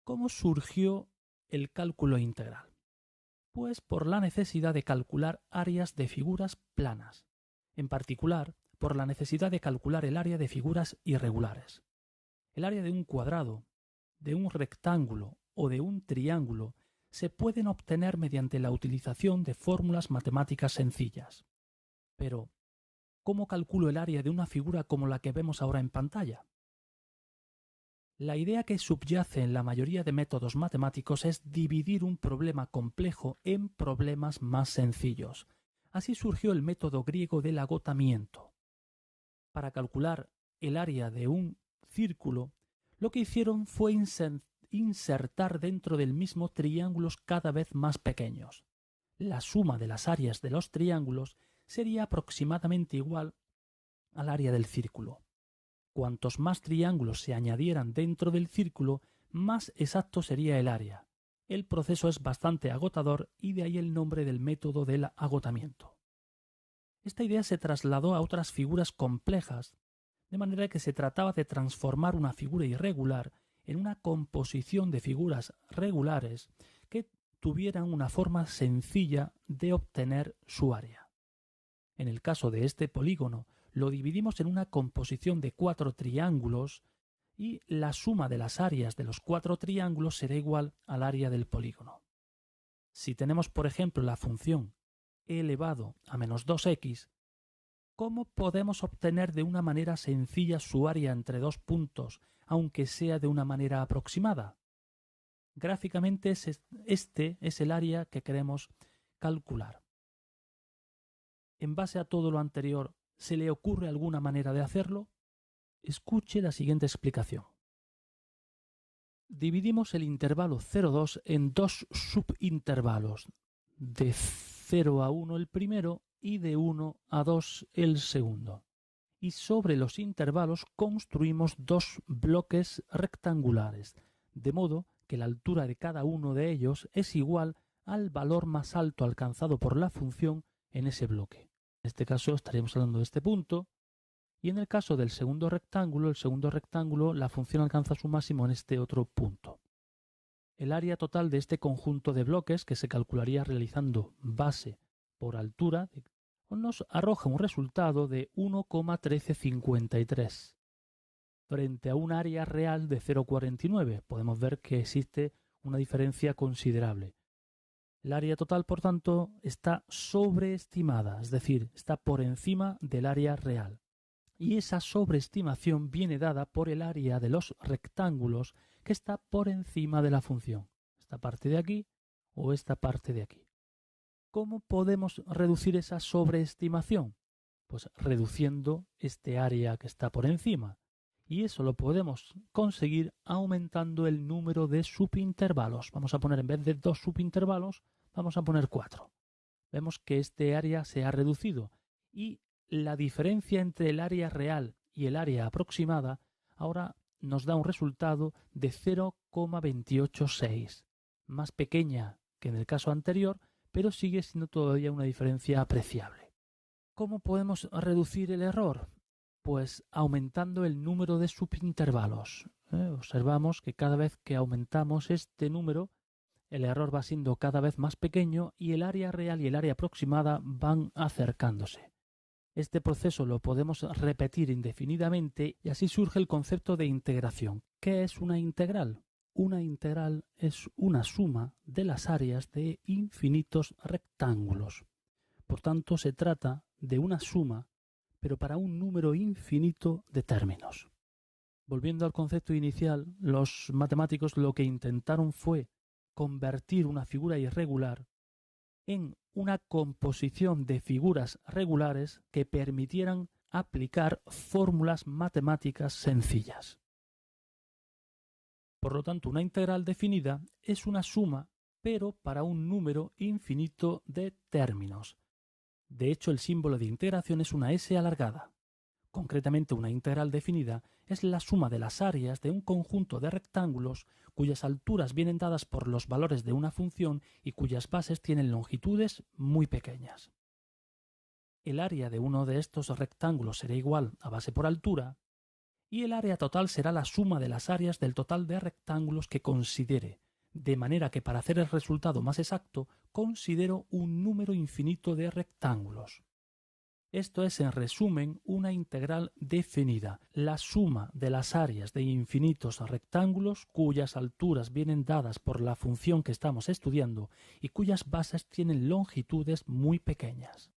¿Cómo surgió el cálculo integral? Pues por la necesidad de calcular áreas de figuras planas, en particular por la necesidad de calcular el área de figuras irregulares. El área de un cuadrado, de un rectángulo o de un triángulo se pueden obtener mediante la utilización de fórmulas matemáticas sencillas. Pero, ¿cómo calculo el área de una figura como la que vemos ahora en pantalla? La idea que subyace en la mayoría de métodos matemáticos es dividir un problema complejo en problemas más sencillos. Así surgió el método griego del agotamiento. Para calcular el área de un círculo, lo que hicieron fue insertar dentro del mismo triángulos cada vez más pequeños. La suma de las áreas de los triángulos sería aproximadamente igual al área del círculo. Cuantos más triángulos se añadieran dentro del círculo, más exacto sería el área. El proceso es bastante agotador y de ahí el nombre del método del agotamiento. Esta idea se trasladó a otras figuras complejas, de manera que se trataba de transformar una figura irregular en una composición de figuras regulares que tuvieran una forma sencilla de obtener su área. En el caso de este polígono, lo dividimos en una composición de 4 triángulos y la suma de las áreas de los 4 triángulos será igual al área del polígono. Si tenemos, por ejemplo, la función e elevado a menos 2x, ¿cómo podemos obtener de una manera sencilla su área entre dos puntos, aunque sea de una manera aproximada? Gráficamente este es el área que queremos calcular. En base a todo lo anterior, ¿se le ocurre alguna manera de hacerlo? Escuche la siguiente explicación. Dividimos el intervalo 0,2 en dos subintervalos, de 0 a 1 el primero y de 1 a 2 el segundo. Y sobre los intervalos construimos dos bloques rectangulares, de modo que la altura de cada uno de ellos es igual al valor más alto alcanzado por la función en ese bloque. En este caso estaríamos hablando de este punto, y en el caso del segundo rectángulo, la función alcanza su máximo en este otro punto. El área total de este conjunto de bloques, que se calcularía realizando base por altura, nos arroja un resultado de 1,1353 frente a un área real de 0,49. Podemos ver que existe una diferencia considerable. El área total, por tanto, está sobreestimada, es decir, está por encima del área real. Y esa sobreestimación viene dada por el área de los rectángulos que está por encima de la función. Esta parte de aquí o esta parte de aquí. ¿Cómo podemos reducir esa sobreestimación? Pues reduciendo este área que está por encima. Y eso lo podemos conseguir aumentando el número de subintervalos. Vamos a poner, en vez de 2 subintervalos, vamos a poner 4. Vemos que este área se ha reducido y la diferencia entre el área real y el área aproximada ahora nos da un resultado de 0,286, más pequeña que en el caso anterior, pero sigue siendo todavía una diferencia apreciable. ¿Cómo podemos reducir el error? Pues aumentando el número de subintervalos. Observamos que cada vez que aumentamos este número, el error va siendo cada vez más pequeño y el área real y el área aproximada van acercándose. Este proceso lo podemos repetir indefinidamente y así surge el concepto de integración. ¿Qué es una integral? Una integral es una suma de las áreas de infinitos rectángulos. Por tanto, se trata de una suma, pero para un número infinito de términos. Volviendo al concepto inicial, los matemáticos lo que intentaron fue convertir una figura irregular en una composición de figuras regulares que permitieran aplicar fórmulas matemáticas sencillas. Por lo tanto, una integral definida es una suma, pero para un número infinito de términos. De hecho, el símbolo de integración es una S alargada. Concretamente, una integral definida es la suma de las áreas de un conjunto de rectángulos cuyas alturas vienen dadas por los valores de una función y cuyas bases tienen longitudes muy pequeñas. El área de uno de estos rectángulos será igual a base por altura y el área total será la suma de las áreas del total de rectángulos que considere, de manera que para hacer el resultado más exacto considero un número infinito de rectángulos. Esto es, en resumen, una integral definida, la suma de las áreas de infinitos rectángulos cuyas alturas vienen dadas por la función que estamos estudiando y cuyas bases tienen longitudes muy pequeñas.